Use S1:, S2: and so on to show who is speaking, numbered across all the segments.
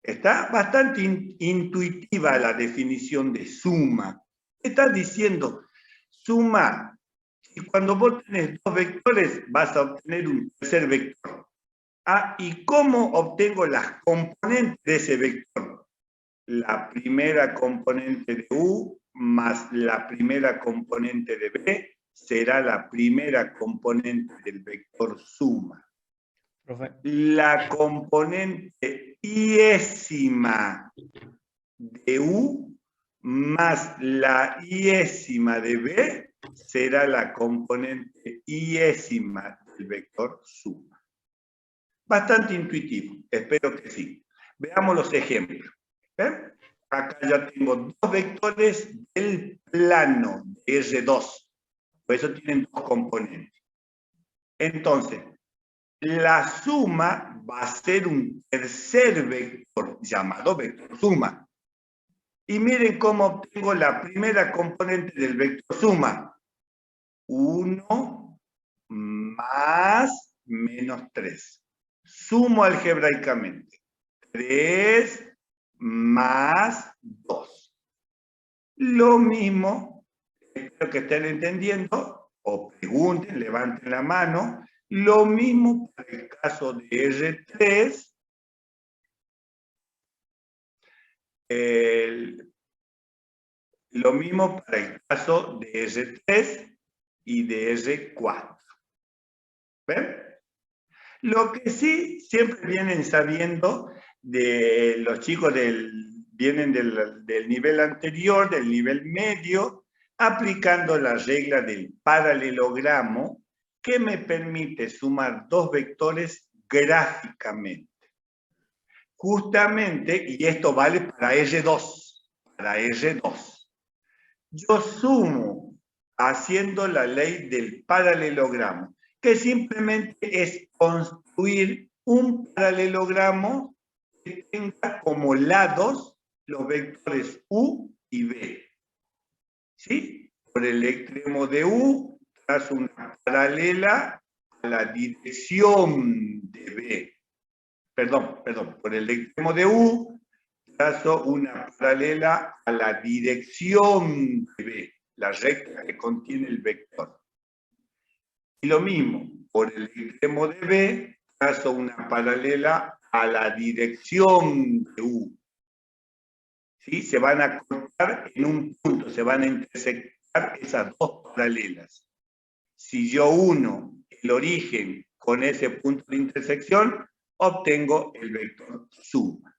S1: Está bastante intuitiva la definición de suma. Está diciendo, suma, y cuando vos tenés dos vectores, vas a obtener un tercer vector. Ah, ¿y cómo obtengo las componentes de ese vector? La primera componente de U más la primera componente de B será la primera componente del vector suma.
S2: Profe.
S1: La componente iésima de U más la iésima de B será la componente iésima del vector suma. Bastante intuitivo, espero que sí. Veamos los ejemplos. ¿Ven? Acá ya tengo dos vectores del plano de R2. Por eso tienen dos componentes. Entonces, la suma va a ser un tercer vector llamado vector suma. Y miren cómo obtengo la primera componente del vector suma. 1 más menos 3. Sumo algebraicamente. 3 más 2. Lo mismo, espero que estén entendiendo, o pregunten, levanten la mano, lo mismo para el caso de R3, lo mismo para el caso de R3 y de R4. ¿Ven? Lo que sí siempre vienen sabiendo de los chicos vienen del nivel anterior, del nivel medio, aplicando la regla del paralelogramo que me permite sumar dos vectores gráficamente. Justamente, y esto vale para R2, yo sumo haciendo la ley del paralelogramo, que simplemente es construir un paralelogramo que tenga como lados los vectores U y B. ¿Sí? Por el extremo de U trazo una paralela a la dirección de B. Perdón, por el extremo de U trazo una paralela a la dirección de B, la recta que contiene el vector. Y lo mismo, por el extremo de B, trazo una paralela a la dirección de U. ¿Sí? Se van a cortar en un punto, se van a intersectar esas dos paralelas. Si yo uno el origen con ese punto de intersección, obtengo el vector suma.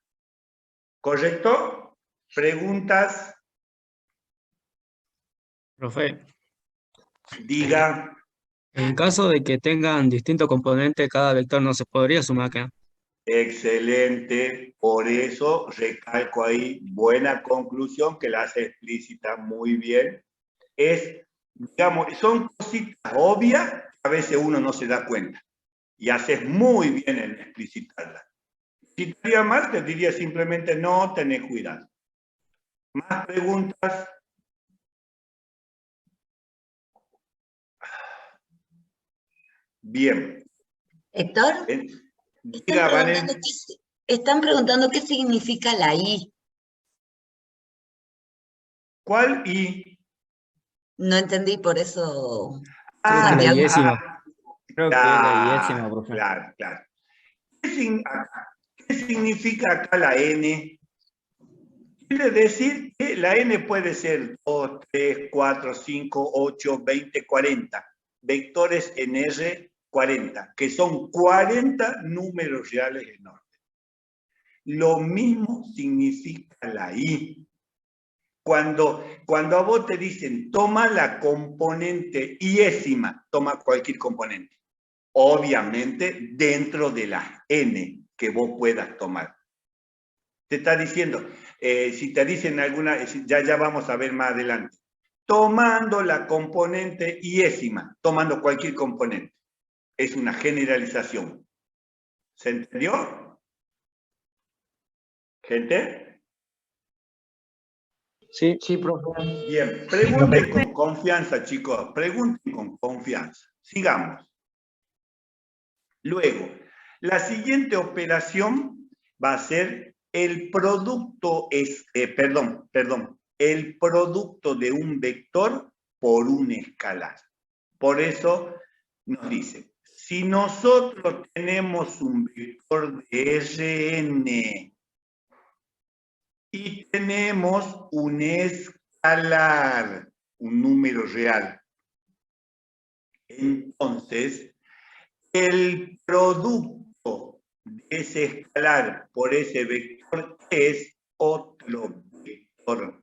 S1: ¿Correcto? ¿Preguntas?
S2: Profe,
S1: Diga.
S2: en caso de que tengan distintos componentes, cada vector no se podría sumar acá.
S1: Excelente. Por eso recalco ahí, buena conclusión que la hace explícita muy bien. Digamos, son cositas obvias que a veces uno no se da cuenta. Y haces muy bien en explicitarlas. Si te diría más, te diría simplemente no, tenés cuidado. ¿Más preguntas? Bien.
S3: Héctor,
S1: Diga,
S3: están preguntando qué significa la I.
S1: ¿Cuál I?
S3: No entendí, por eso.
S2: Creo que la
S3: Santiago.
S2: iésima. Creo que es la iésima, profe.
S1: Claro, claro. ¿Qué significa acá la N? Quiere decir que la N puede ser 2, 3, 4, 5, 8, 20, 40. Vectores en R40, que son 40 números reales en orden. Lo mismo significa la I. Cuando a vos te dicen, toma la componente iésima, toma cualquier componente. Obviamente dentro de la N que vos puedas tomar. Te está diciendo, si te dicen alguna, ya vamos a ver más adelante, tomando la componente iésima, tomando cualquier componente. Es una generalización. ¿Se entendió? ¿Gente?
S2: Sí.
S4: Sí, profe.
S1: Bien, pregunten con confianza, chicos, pregunten con confianza. Sigamos. Luego, la siguiente operación va a ser el producto es, el producto de un vector por un escalar. Por eso nos dice, si nosotros tenemos un vector de Rn y tenemos un escalar, un número real, entonces el producto de ese escalar por ese vector es otro vector.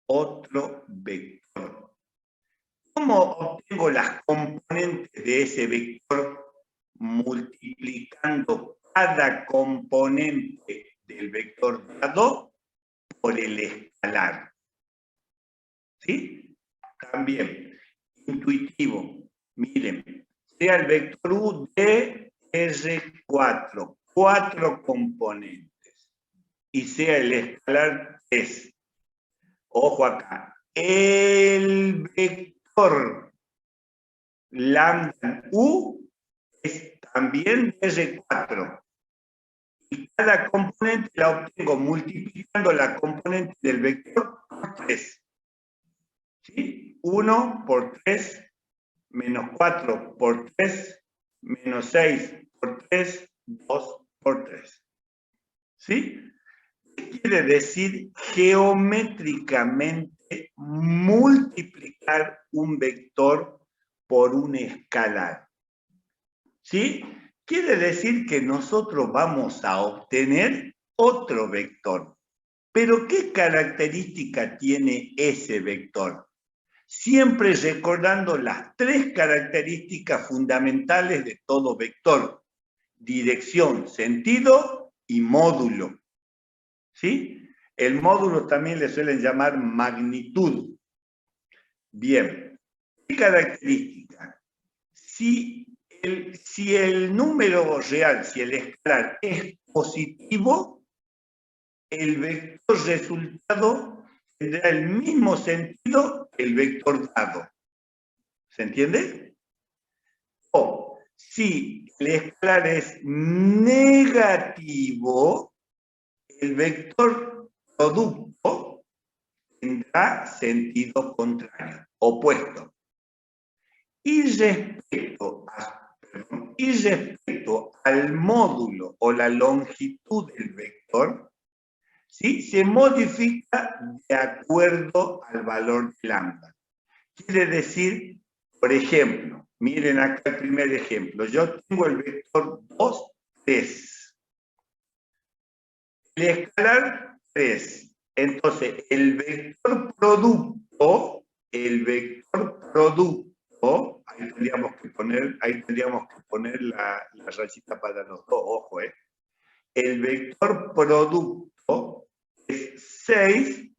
S1: Otro vector. ¿Cómo obtengo las componentes de ese vector? Multiplicando cada componente del vector dado por el escalar. ¿Sí? También, intuitivo. Miren, sea el vector U de R4, 4 componentes, y sea el escalar 3. Ojo acá, el vector lambda U es también de R4. Y cada componente la obtengo multiplicando la componente del vector por 3. ¿Sí? 1 por 3, menos 4 por 3, menos 6 por 3, 2 por 3. ¿Sí? ¿Qué quiere decir geométricamente multiplicar un vector por un escalar? ¿Sí? Quiere decir que nosotros vamos a obtener otro vector. ¿Pero qué característica tiene ese vector? Siempre recordando las 3 características fundamentales de todo vector: dirección, sentido y módulo. ¿Sí? El módulo también le suelen llamar magnitud. Bien, ¿qué característica? Si el número real, si el escalar es positivo, el vector resultado tendrá el mismo sentido que el vector dado. ¿Se entiende? O si el escalar es negativo, el vector producto tendrá sentido contrario, opuesto. Y respecto al módulo o la longitud del vector, ¿sí? Se modifica de acuerdo al valor de lambda. Quiere decir, por ejemplo, miren acá el primer ejemplo. Yo tengo el vector 2, 3. El escalar 3. Entonces, el vector producto, ahí tendríamos que poner la rayita para los dos, ojo, el vector producto es 6,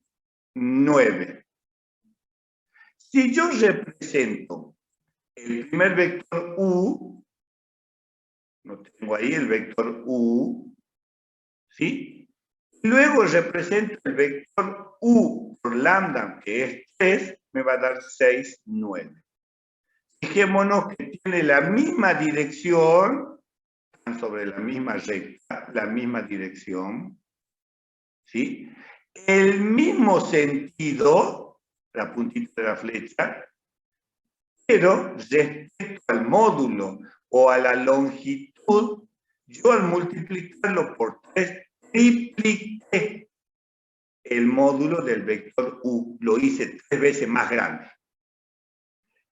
S1: 9. Si yo represento el primer vector U, lo tengo ahí, el vector U, ¿sí? Luego represento el vector U por lambda, que es 3, me va a dar 6, 9. Fijémonos que tiene la misma dirección, sobre la misma recta, la misma dirección, ¿sí? El mismo sentido, la puntita de la flecha, pero respecto al módulo o a la longitud, yo al multiplicarlo por 3, tripliqué el módulo del vector U, lo hice 3 veces más grande.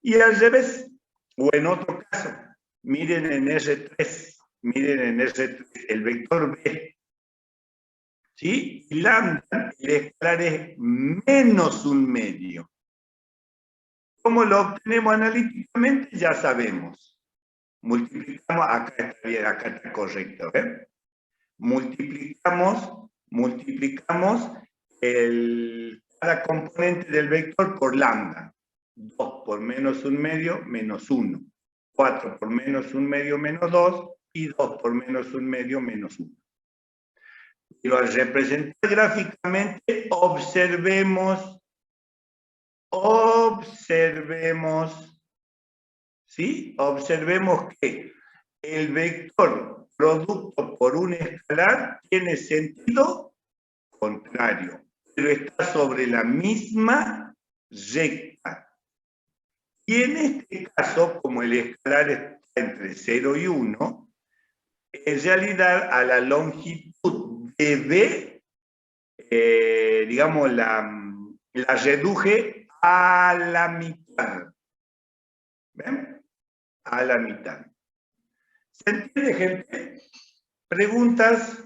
S1: Y al revés, o en otro caso, miren en R3, el vector B, ¿sí? Y lambda, el escalar es menos un medio. ¿Cómo lo obtenemos analíticamente? Ya sabemos. Multiplicamos, acá está bien, acá está correcto, ¿eh? Multiplicamos cada componente del vector por lambda. 2 por menos un medio, menos 1. 4 por menos un medio, menos 2. Y 2 por menos un medio, menos 1. Pero al representar gráficamente, observemos, ¿sí? Observemos que el vector producto por un escalar tiene sentido contrario, pero está sobre la misma recta. Y en este caso, como el escalar está entre 0 y 1, en realidad a la longitud de B, digamos, la reduje a la mitad. ¿Ven? A la mitad. ¿Se entiende, gente? ¿Preguntas?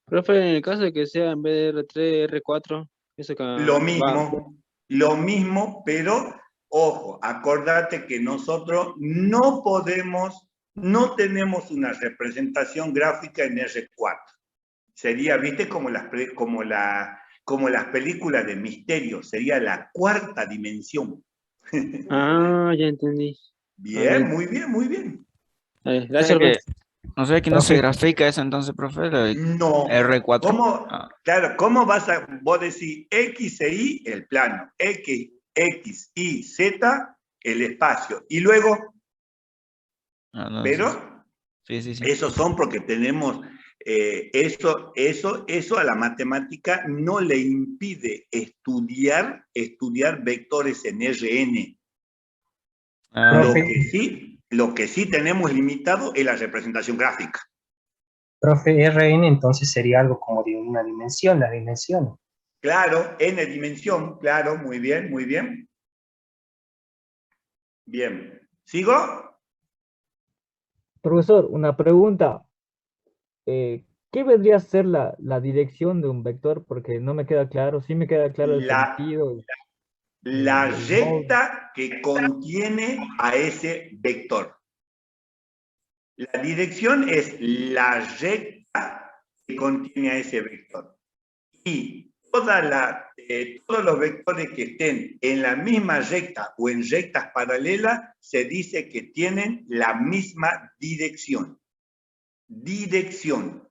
S4: Profe, en el caso de que sea en vez de R3, R4, eso que
S1: Lo mismo, pero ojo, acordate que nosotros no tenemos una representación gráfica en R4. Sería, viste, como las películas de misterio, sería la cuarta dimensión.
S4: Ah, ya entendí.
S1: Bien, muy bien, muy bien.
S4: Gracias, profe.
S5: No sé que no se grafica eso entonces, profe, lo de
S1: No.
S5: R4.
S1: ¿Cómo?
S5: Ah.
S1: Claro, ¿cómo vas a vos decir X e Y, el plano, X, Y, Z, el espacio? Y luego,
S5: No,
S1: pero
S5: sí.
S1: esos son porque tenemos, eso a la matemática no le impide estudiar vectores en Rn. Lo que sí tenemos limitado es la representación gráfica.
S6: Profe, Rn entonces sería algo como de una dimensión, la dimensión.
S1: Claro, n dimensión, claro, muy bien, muy bien. Bien, ¿sigo?
S7: Profesor, una pregunta. ¿Qué vendría a ser la dirección de un vector? Porque no me queda claro. Sí me queda claro el sentido.
S1: La
S7: el modo.
S1: recta que contiene a ese vector. La dirección es la recta que contiene a ese vector. Y todos los vectores que estén en la misma recta o en rectas paralelas, se dice que tienen la misma dirección. Dirección.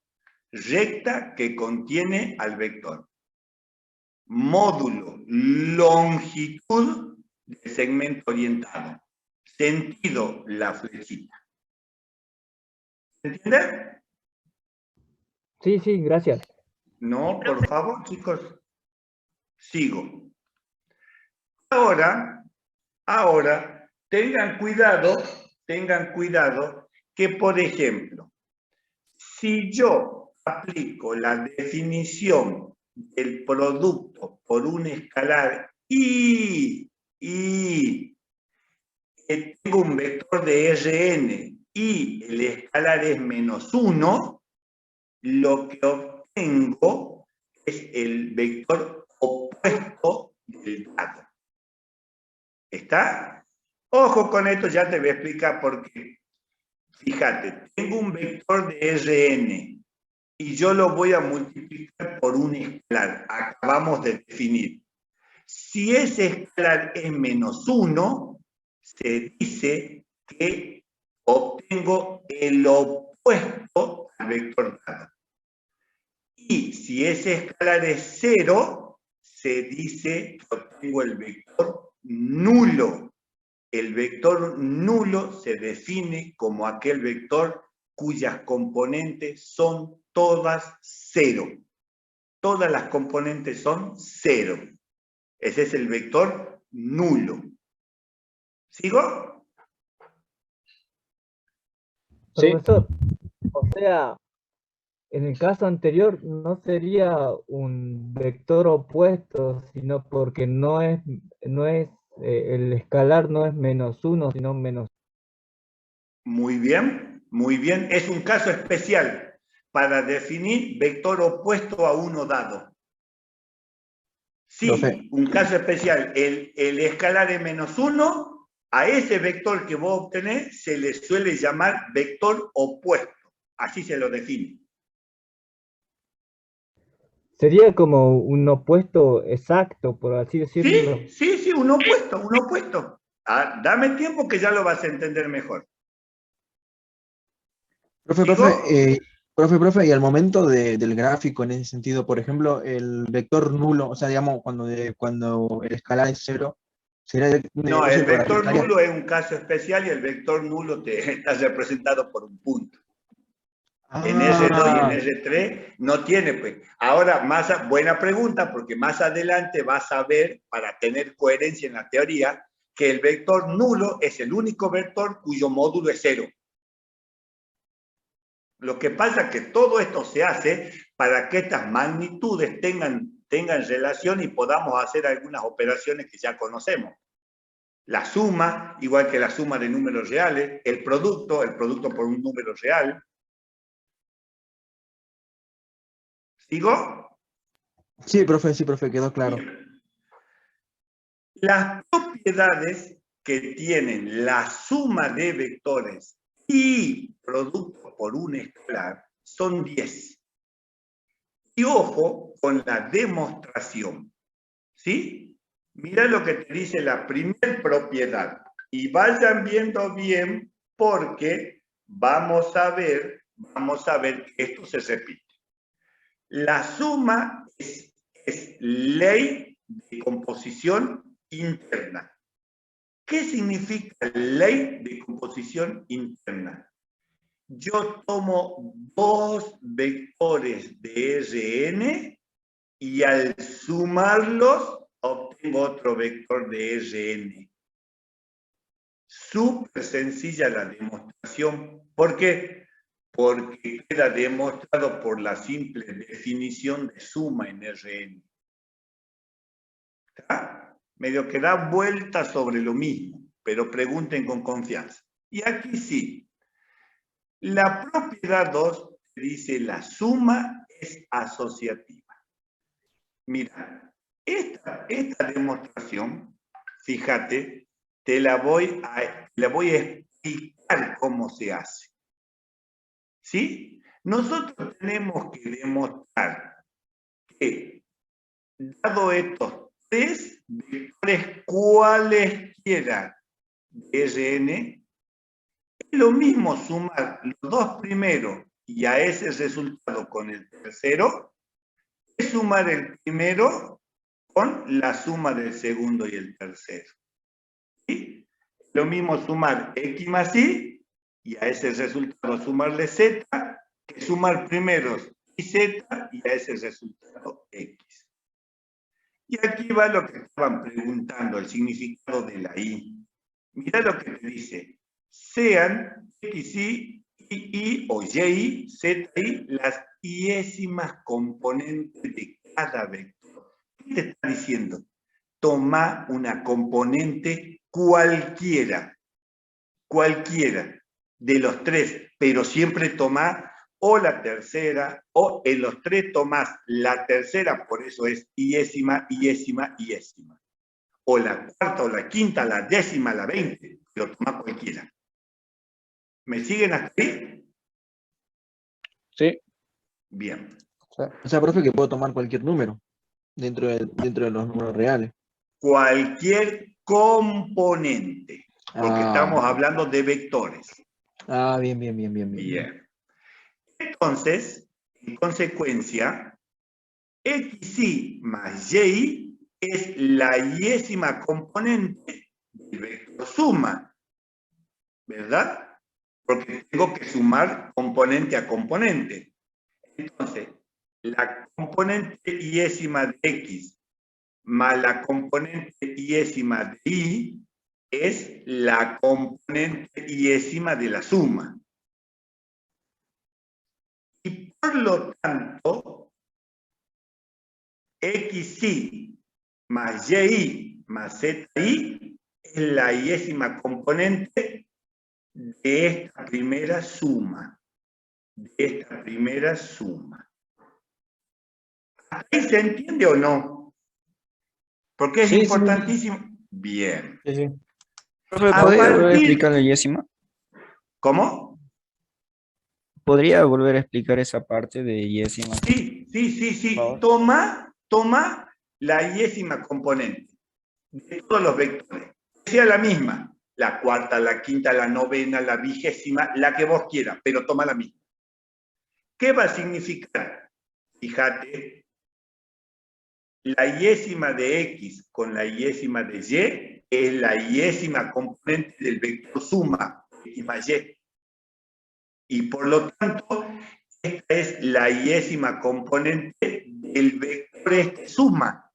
S1: Recta que contiene al vector. Módulo, longitud del segmento orientado. Sentido, la flechita. ¿Se entiende?
S7: Sí, gracias.
S1: No, por favor, chicos. Sigo. Ahora, tengan cuidado que, por ejemplo, si yo aplico la definición del producto por un escalar y tengo un vector de Rn y el escalar es -1, lo que obtengo es el vector opuesto del dado. ¿Está? Ojo con esto, ya te voy a explicar por qué. Fíjate, tengo un vector de Rn y yo lo voy a multiplicar por un escalar. Acabamos de definir. Si ese escalar es -1, se dice que obtengo el opuesto al vector dado. Y si ese escalar es 0, se dice que obtengo el vector nulo. El vector nulo se define como aquel vector cuyas componentes son todas 0. Todas las componentes son 0. Ese es el vector nulo. ¿Sigo?
S4: Sí.
S7: Profesor, o sea, en el caso anterior no sería un vector opuesto, sino porque el escalar no es -1, sino menos.
S1: Muy bien, muy bien. Es un caso especial para definir vector opuesto a uno dado. Sí,
S8: Profe.
S1: un caso especial. El escalar es -1, a ese vector que vos obtenés se le suele llamar vector opuesto. Así se lo define.
S7: Sería como un opuesto exacto, por así decirlo.
S1: Sí, un opuesto. Ah, dame tiempo que ya lo vas a entender mejor.
S8: Profe, y al momento del gráfico en ese sentido, por ejemplo, el vector nulo, o sea, digamos, cuando el escalar es 0, sería
S1: No,
S8: eso
S1: el
S8: lo
S1: vector
S8: graficaría.
S1: nulo es un caso especial y el vector nulo está representado por un punto. En R2 y en
S8: Ah,
S1: R3 no tiene, pues. Ahora, buena pregunta, porque más adelante vas a ver, para tener coherencia en la teoría, que el vector nulo es el único vector cuyo módulo es 0. Lo que pasa es que todo esto se hace para que estas magnitudes tengan relación y podamos hacer algunas operaciones que ya conocemos. La suma, igual que la suma de números reales, el producto por un número real. ¿Sigo?
S8: sí, profe, quedó claro.
S1: Bien. Las propiedades que tienen la suma de vectores y producto por un escalar son 10. Y ojo con la demostración. ¿Sí? Mira lo que te dice la primera propiedad. Y vayan viendo bien porque vamos a ver que esto se repite. La suma es ley de composición interna. ¿Qué significa ley de composición interna? Yo tomo dos vectores de Rn y al sumarlos obtengo otro vector de Rn. Súper sencilla la demostración. ¿Por qué? Porque queda demostrado por la simple definición de suma en Rn. ¿Está? Medio que da vuelta sobre lo mismo, pero pregunten con confianza. Y aquí sí. La propiedad 2 dice la suma es asociativa. Mira, esta demostración, fíjate, te la voy a explicar cómo se hace. ¿Sí? Nosotros tenemos que demostrar que, dado estos tres vectores cualesquiera de Rn, es lo mismo sumar los dos primeros y a ese resultado con el tercero, es sumar el primero con la suma del segundo y el tercero. ¿Sí? Lo mismo sumar x más y a ese resultado sumarle z, que sumar primeros y z y a ese resultado x. Y aquí va lo que estaban preguntando, el significado de la y. Mira lo que te dice. Sean xy, y o y, zi, las iésimas componentes de cada vector. ¿Qué te está diciendo? Toma una componente cualquiera de los tres, pero siempre toma o la tercera, o en los tres tomás la tercera, por eso es iésima, iésima, iésima. O la cuarta, o la quinta, la décima, la 20, lo toma cualquiera. ¿Me siguen hasta ahí?
S4: Sí.
S1: Bien.
S8: O sea, profe, que puedo tomar cualquier número dentro de los números reales.
S1: Cualquier componente, porque estamos
S8: Ah,
S1: hablando de vectores.
S8: bien.
S1: Bien. Entonces, en consecuencia, xy más y es la iésima componente del vector suma, ¿verdad? Porque tengo que sumar componente a componente. Entonces, la componente iésima de x más la componente iésima de y es la componente iésima de la suma. Y por lo tanto, xy más y más zi es la iésima componente de esta primera suma. ¿Ahí se entiende o no? Porque es
S4: Sí, sí.
S1: importantísimo. Bien.
S4: Sí, sí.
S5: Profe,
S1: A
S5: ¿podría volver a
S1: partir...
S5: explicar la yésima?
S1: ¿Cómo?
S5: ¿Podría volver a explicar esa parte de yésima?
S1: Sí.
S5: favor.
S1: Toma la iésima componente de todos los vectores. Que sea la misma. La cuarta, la quinta, la novena, la vigésima, la que vos quieras, pero toma la misma. ¿Qué va a significar? Fíjate, la iésima de x con la iésima de y es la iésima componente del vector suma, x más y. Y por lo tanto, esta es la iésima componente del vector suma.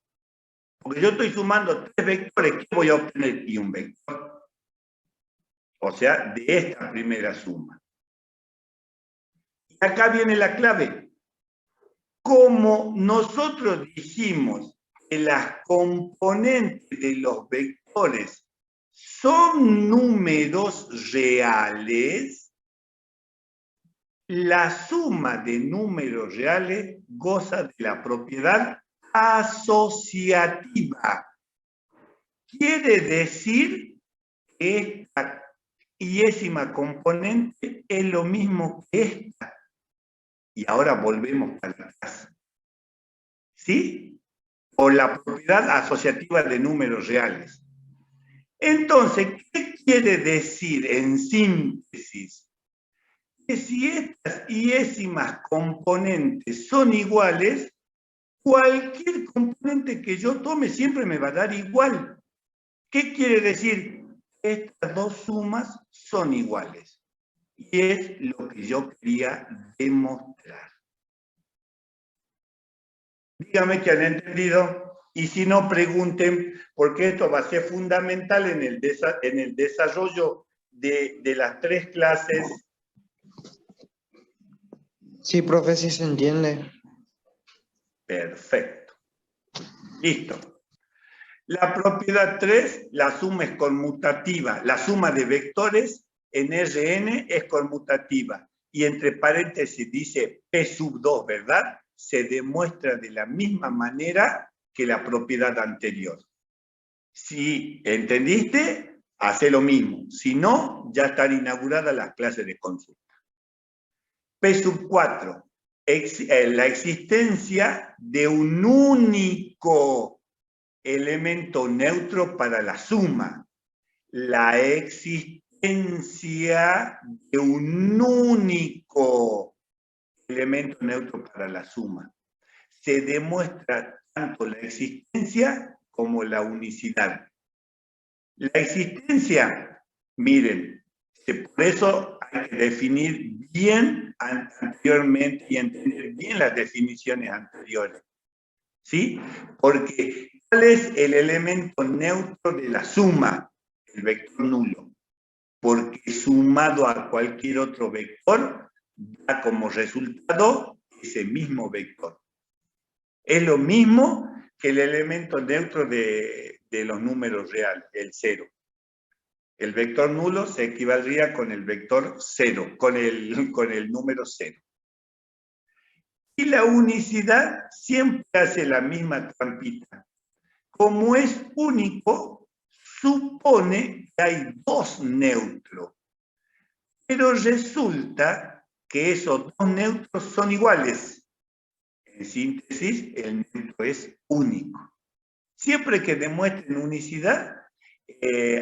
S1: Porque yo estoy sumando 3 vectores, ¿qué voy a obtener? Y un vector. O sea, de esta primera suma. Y acá viene la clave. Como nosotros dijimos que las componentes de los vectores son números reales, la suma de números reales goza de la propiedad asociativa. Quiere decir que esta iésima componente es lo mismo que esta. Y ahora volvemos para atrás. ¿Sí? Por la propiedad asociativa de números reales. Entonces, ¿qué quiere decir en síntesis? Que si estas iésimas componentes son iguales, cualquier componente que yo tome siempre me va a dar igual. ¿Qué quiere decir? Estas dos sumas son iguales. Y es lo que yo quería demostrar. Dígame que han entendido, y si no, pregunten, porque esto va a ser fundamental en el desarrollo de las 3 clases.
S9: Sí, profe, sí se entiende.
S1: Perfecto. Listo. La propiedad 3, la suma es conmutativa. La suma de vectores en Rn es conmutativa. Y entre paréntesis dice P sub 2, ¿verdad? Se demuestra de la misma manera que la propiedad anterior. Si entendiste, hace lo mismo. Si no, ya están inauguradas las clases de consulta. P sub 4. La existencia de un único elemento neutro para la suma. La existencia de un único elemento neutro para la suma. Se demuestra tanto la existencia como la unicidad. La existencia, miren, por eso hay que definir bien anteriormente y entender bien las definiciones anteriores. ¿Sí? Porque ¿cuál es el elemento neutro de la suma? El vector nulo. Porque sumado a cualquier otro vector, da como resultado ese mismo vector. Es lo mismo que el elemento neutro de los números reales, el 0. El vector nulo se equivaldría con el vector 0, con el número 0. Y la unicidad siempre hace la misma trampita. Como es único, supone que hay 2 neutros. Pero resulta que esos 2 neutros son iguales. En síntesis, el neutro es único. Siempre que demuestren unicidad,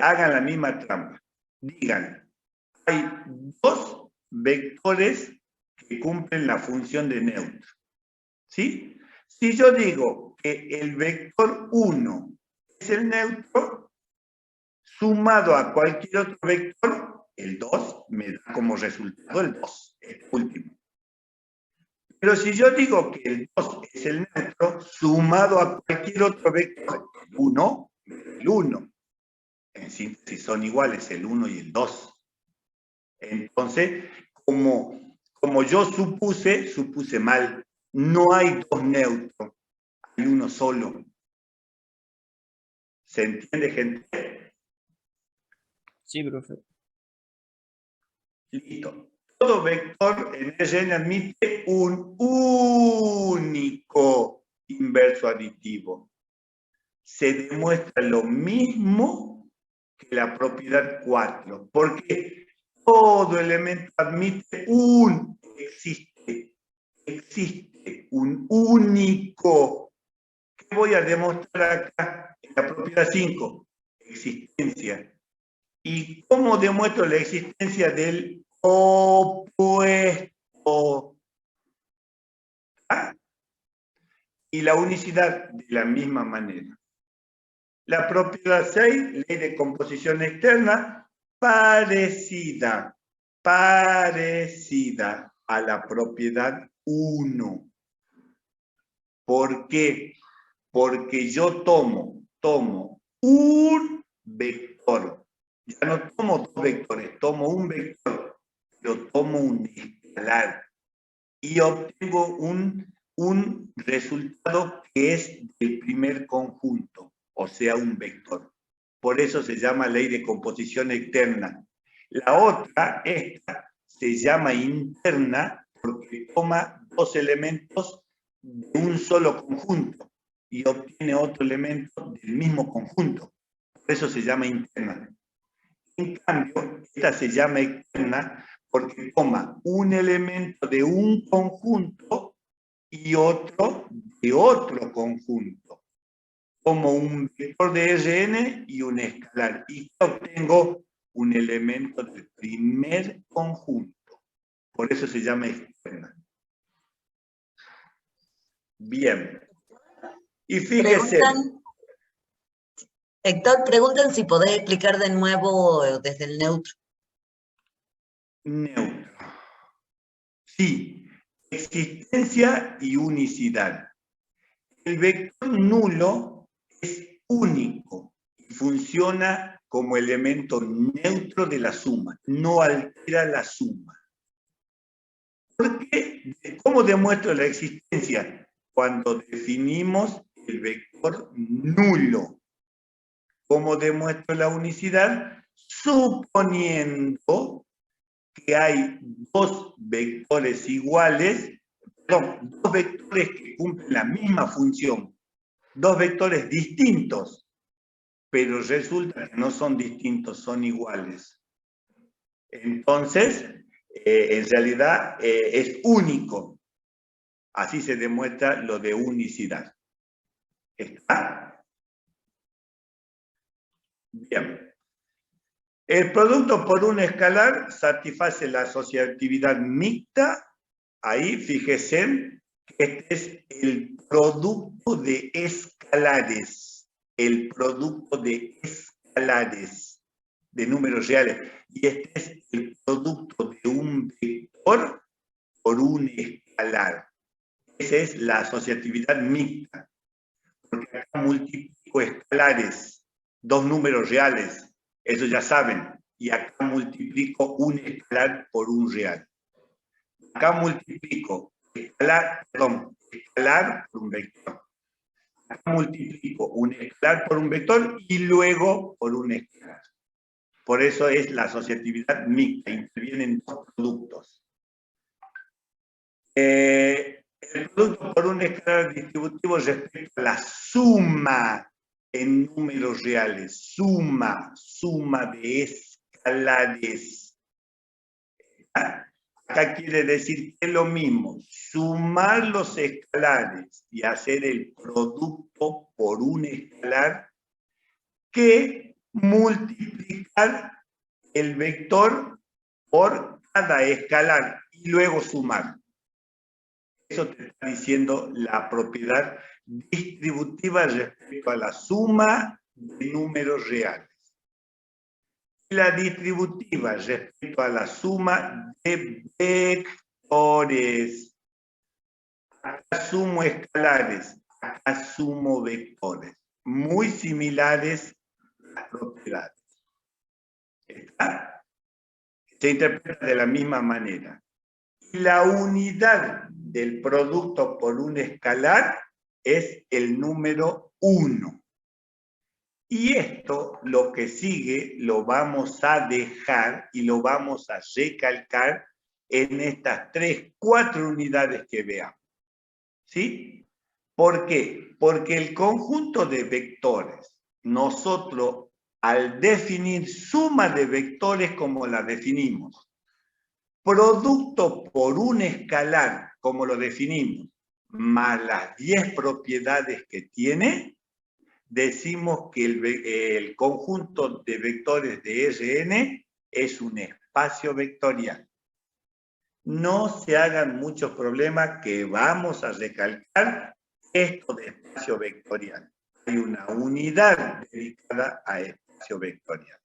S1: hagan la misma trampa. Digan, hay 2 vectores que cumplen la función de neutro. ¿Sí? Si yo digo que el vector 1 es el neutro, sumado a cualquier otro vector, el 2 me da como resultado el 2, el último. Pero si yo digo que el 2 es el neutro, sumado a cualquier otro vector, el 1, el 1. En síntesis son iguales el 1 y el 2. Entonces, como yo supuse mal. No hay 2 neutros, hay uno solo. ¿Se entiende, gente?
S5: Sí, profe.
S1: Listo. Todo vector en Rn admite un único inverso aditivo. Se demuestra lo mismo que la propiedad 4, porque todo elemento admite existe un único. ¿Qué voy a demostrar acá? En la propiedad 5, existencia. ¿Y cómo demuestro la existencia del opuesto? ¿Ah? Y la unicidad de la misma manera. La propiedad 6, ley de composición externa, parecida. a la propiedad 1. ¿Por qué? Porque yo tomo un vector. Ya no tomo dos vectores, tomo un vector, pero tomo un escalar. Y obtengo un resultado que es del primer conjunto, o sea, un vector. Por eso se llama ley de composición externa. La otra, esta, se llama interna porque toma dos elementos de un solo conjunto y obtiene otro elemento del mismo conjunto. Por eso se llama interna. En cambio, esta se llama externa porque toma un elemento de un conjunto y otro de otro conjunto, como un vector de Rn y un escalar. Y obtengo un elemento del primer conjunto. Por eso se llama externa. Bien. Y fíjese.
S3: Héctor, preguntan si podés explicar de nuevo desde el neutro.
S1: Neutro. Sí. Existencia y unicidad. El vector nulo es único y funciona como elemento neutro de la suma, no altera la suma. ¿Por qué? ¿Cómo demuestro la existencia? Cuando definimos el vector nulo. ¿Cómo demuestro la unicidad? Suponiendo que hay dos vectores iguales, perdón, dos vectores que cumplen la misma función, dos vectores distintos, pero resulta que no son distintos, son iguales. Entonces, en realidad es único. Así se demuestra lo de unicidad. ¿Está? Bien. El producto por un escalar satisface la asociatividad mixta. Ahí, fíjense, que este es el producto de escalares. El producto de escalares, de números reales. Y este es el producto de un vector por un escalar. Esa es la asociatividad mixta. Porque acá multiplico escalares, dos números reales, eso ya saben. Y acá multiplico un escalar por un real. Acá multiplico escalar por un vector. Acá multiplico un escalar por un vector y luego por un escalar. Por eso es la asociatividad mixta, intervienen dos productos. El producto por un escalar distributivo respecto a la suma en números reales, suma de escalares. Acá quiere decir que es lo mismo, sumar los escalares y hacer el producto por un escalar que multiplicar el vector por cada escalar y luego sumar. Eso te está diciendo la propiedad distributiva respecto a la suma de números reales. Y la distributiva respecto a la suma de vectores. Acá sumo escalares, acá sumo vectores. Muy similares las propiedades. ¿Está? Se interpreta de la misma manera. Y la unidad del producto por un escalar es el número 1. Y esto, lo que sigue, lo vamos a dejar y lo vamos a recalcar en estas 3, 4 unidades que veamos. ¿Sí? ¿Por qué? Porque el conjunto de vectores, nosotros al definir suma de vectores como la definimos, producto por un escalar, como lo definimos, más las 10 propiedades que tiene, decimos que el conjunto de vectores de Rn es un espacio vectorial. No se hagan muchos problemas que vamos a recalcar esto de espacio vectorial. Hay una unidad dedicada a espacio vectorial.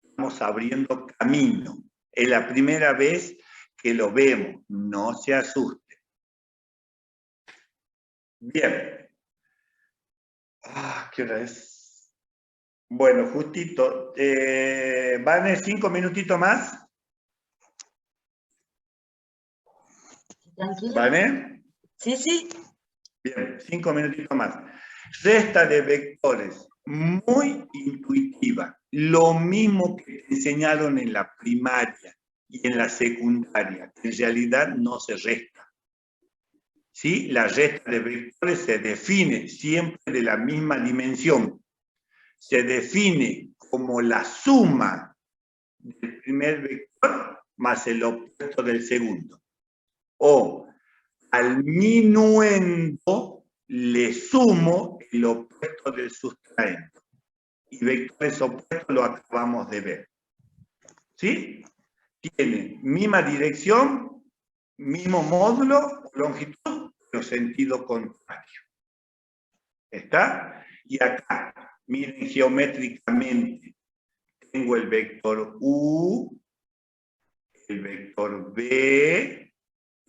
S1: Estamos abriendo camino. Es la primera vez que lo vemos, no se asuste. Bien. ¿Qué hora es? Bueno, justito. ¿Van 5 minutitos más?
S3: Tranquilo.
S1: ¿Vale?
S3: Sí, sí.
S1: Bien, 5 minutitos más. Resta de vectores, muy intuitiva. Lo mismo que te enseñaron en la primaria y en la secundaria, que en realidad no se resta. ¿Sí? La resta de vectores se define siempre de la misma dimensión. Se define como la suma del primer vector más el opuesto del segundo. O al minuendo le sumo el opuesto del sustraendo. Y vectores opuestos lo acabamos de ver. ¿Sí? Tienen misma dirección, mismo módulo, longitud, pero sentido contrario. ¿Está? Y acá, miren geométricamente, tengo el vector U, el vector B,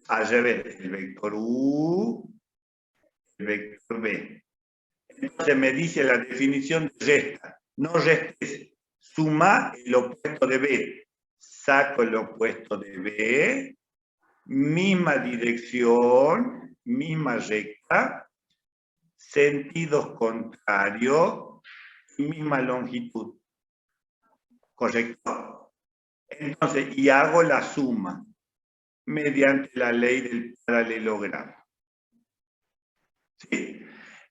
S1: al revés, el vector U, el vector B. Entonces me dice la definición de resta. No restes, suma el opuesto de B. Saco el opuesto de B, misma dirección, misma recta, sentidos contrarios, misma longitud. ¿Correcto? Entonces, y hago la suma mediante la ley del paralelogramo. ¿Sí?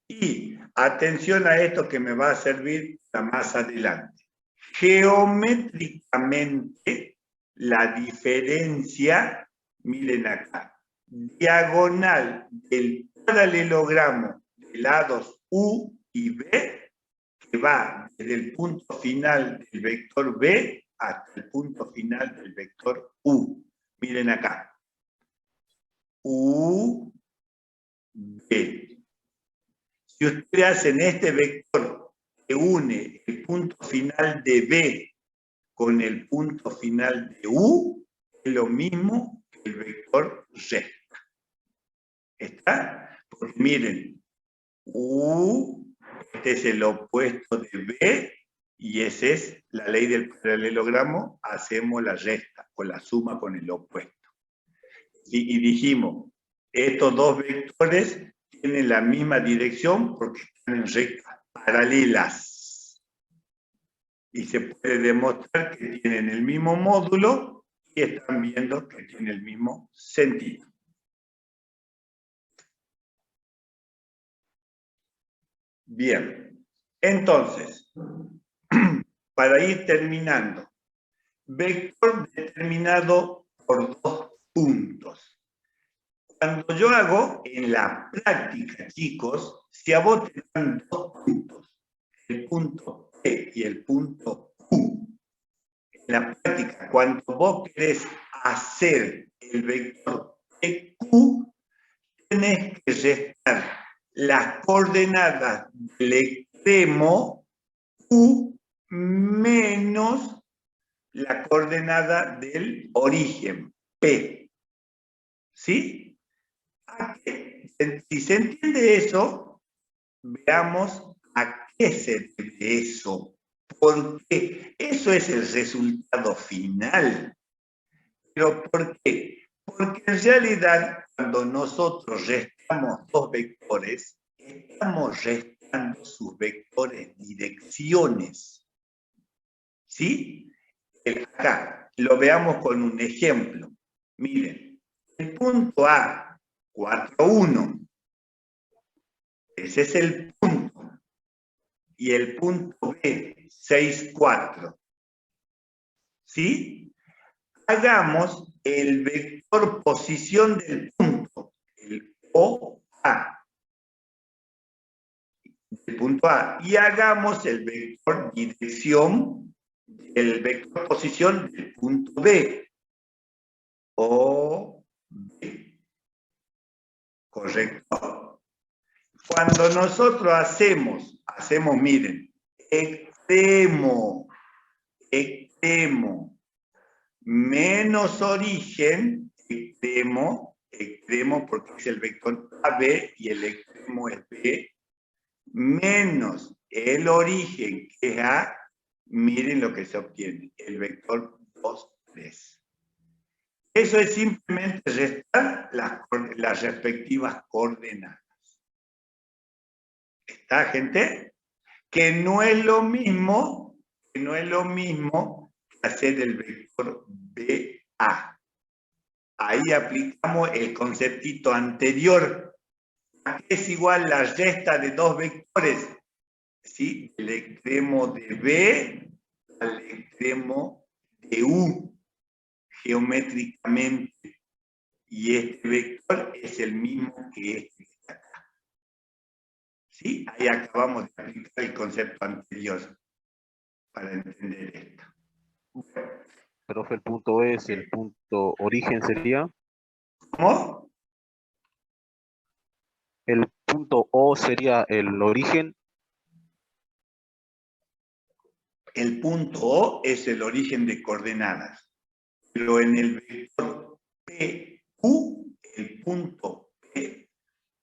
S1: Y atención a esto que me va a servir para más adelante. Geométricamente, la diferencia, miren acá, diagonal del paralelogramo de lados U y B, que va desde el punto final del vector B hasta el punto final del vector U. Miren acá. U, B. Si ustedes hacen este vector que une el punto final de B con el punto final de U, es lo mismo que el vector recta. ¿Está? Porque miren, U, este es el opuesto de B, y esa es la ley del paralelogramo, hacemos la resta o la suma con el opuesto. Y dijimos, estos dos vectores tienen la misma dirección porque están en rectas paralelas. Y se puede demostrar que tienen el mismo módulo y están viendo que tienen el mismo sentido. Bien, entonces, para ir terminando, vector determinado por dos puntos. Cuando yo hago en la práctica, chicos, si a vos te dan dos puntos, el punto P y el punto Q, en la práctica, cuando vos querés hacer el vector PQ, tenés que restar las coordenadas del extremo Q menos la coordenada del origen P. ¿Sí? Si se entiende eso, veamos a qué se debe eso. Porque eso es el resultado final. ¿Pero por qué? Porque en realidad, cuando nosotros restamos dos vectores, estamos restando sus vectores direcciones. ¿Sí? Acá, lo veamos con un ejemplo. Miren, el punto A, 4, 1. Ese es el punto. Y el punto B, 6, 4. ¿Sí? Hagamos el vector posición del punto, el OA. El punto A. Y hagamos el vector dirección, el vector posición del punto B. OB. ¿Correcto? Cuando nosotros hacemos, miren, extremo, menos origen, extremo porque es el vector AB y el extremo es B, menos el origen que es A, miren lo que se obtiene, el vector 2, 3. Eso es simplemente restar las respectivas coordenadas. ¿Está, gente? Que no es lo mismo que hacer el vector BA. Ahí aplicamos el conceptito anterior, que es igual la resta de dos vectores, ¿sí? El extremo de B al extremo de U, geométricamente. Y este vector es el mismo que este que está acá. ¿Sí? Ahí acabamos de aplicar el concepto anterior para entender esto.
S10: Profe, el punto es, el punto origen sería.
S1: ¿Cómo?
S10: El punto O sería el origen.
S1: El punto O es el origen de coordenadas. Pero en el vector PQ, el punto P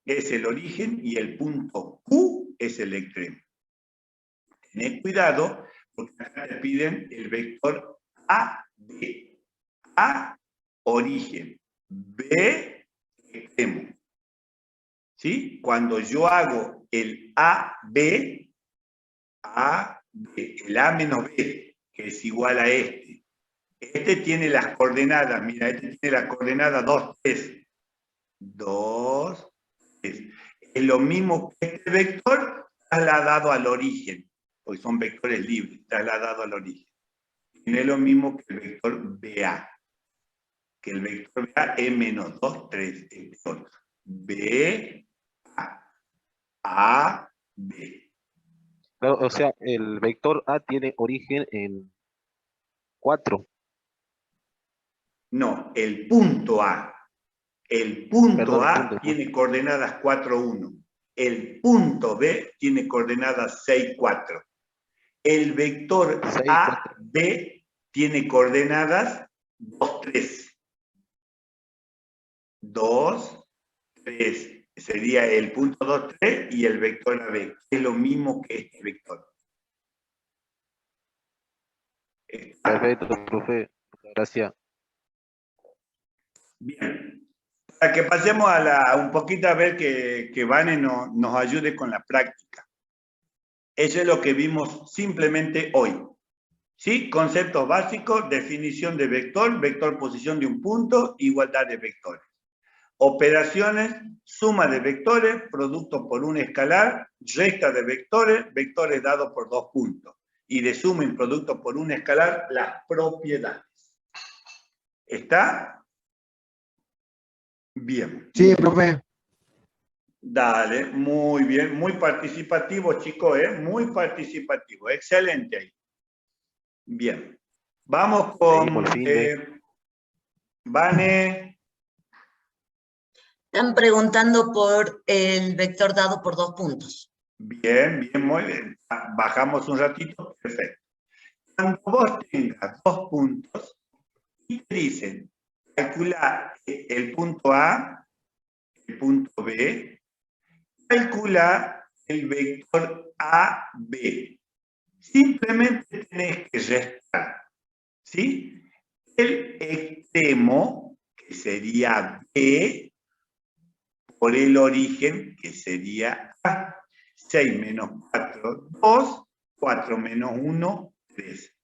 S1: es el origen y el punto Q es el extremo. Tened cuidado porque acá te piden el vector AB. A, origen. B, extremo. ¿Sí? Cuando yo hago el AB, el A menos B, que es igual a este. Este tiene las coordenadas, mira, este tiene la coordenada 2, 3. 2, 3. Es lo mismo que este vector trasladado al origen, porque son vectores libres, trasladado al origen. Y no es lo mismo que el vector BA. Que el vector BA es menos 2, 3. Este otro. B, A, B.
S10: Claro, o sea, el vector A tiene origen en 4.
S1: No, el punto A. El punto
S10: Perdón, el
S1: A
S10: punto.
S1: tiene coordenadas 4, 1. El punto B tiene coordenadas 6, 4. El vector
S10: 6,
S1: AB tiene coordenadas 2, 3. 2, 3. Sería el punto 2, 3 y el vector AB. Es lo mismo que este vector.
S10: Perfecto, profe. Gracias.
S1: Bien. Para que pasemos a un poquito a ver que Vane nos ayude con la práctica. Eso es lo que vimos simplemente hoy. ¿Sí? Conceptos básicos, definición de vector, vector posición de un punto, igualdad de vectores. Operaciones, suma de vectores, producto por un escalar, resta de vectores, vectores dados por dos puntos. Y de suma y producto por un escalar, las propiedades. ¿Está? Bien.
S8: Sí, profe.
S1: Dale, muy bien, muy participativo, chicos, muy participativo, excelente ahí. Bien, vamos con Vane.
S3: Están preguntando por el vector dado por dos puntos.
S1: Bien, bien, muy bien. Bajamos un ratito, perfecto. Cuando vos tengas dos puntos y te dicen, calcula el punto A, el punto B, calcula el vector AB. Simplemente tenés que restar, ¿sí? El extremo, que sería B, por el origen, que sería A. 6 menos 4, 2, 4 menos 1, 3.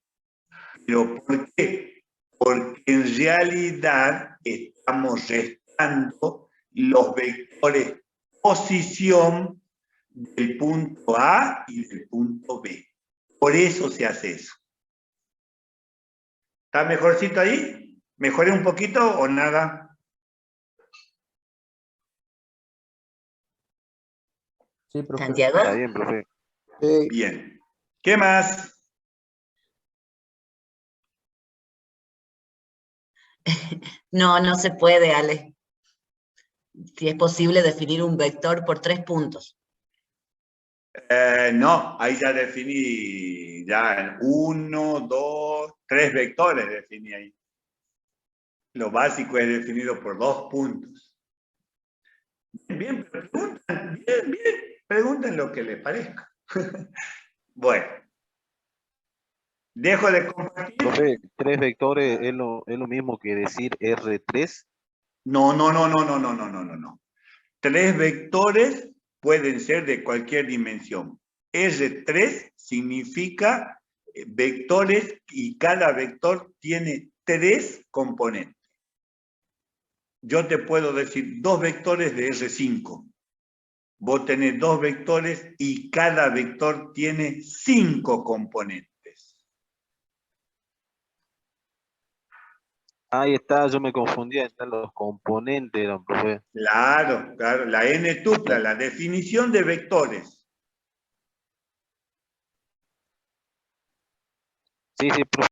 S1: ¿Pero por qué? Porque en realidad estamos restando los vectores posición del punto A y del punto B. Por eso se hace eso. ¿Está mejorcito ahí? ¿Mejoré un poquito o nada?
S7: Sí, profe.
S3: ¿Santiago?
S10: Está bien, profe.
S1: Bien. ¿Qué más?
S3: No, no se puede, Ale. Si es posible definir un vector por 3 puntos.
S1: No, ahí ya definí, ya 1, 2, 3 vectores definí ahí. Lo básico es definido por 2 puntos. Bien, pregunten lo que les parezca. Bueno. Dejo de compartir.
S10: Profe, 3 vectores es lo mismo que decir R3.
S1: No. 3 vectores pueden ser de cualquier dimensión. R3 significa vectores y cada vector tiene 3 componentes. Yo te puedo decir 2 vectores de R5. Vos tenés 2 vectores y cada vector tiene 5 componentes.
S10: Ahí está, yo me confundía, están los componentes, don profe.
S1: Claro, la n tupla, la definición de vectores.
S10: Sí, profe.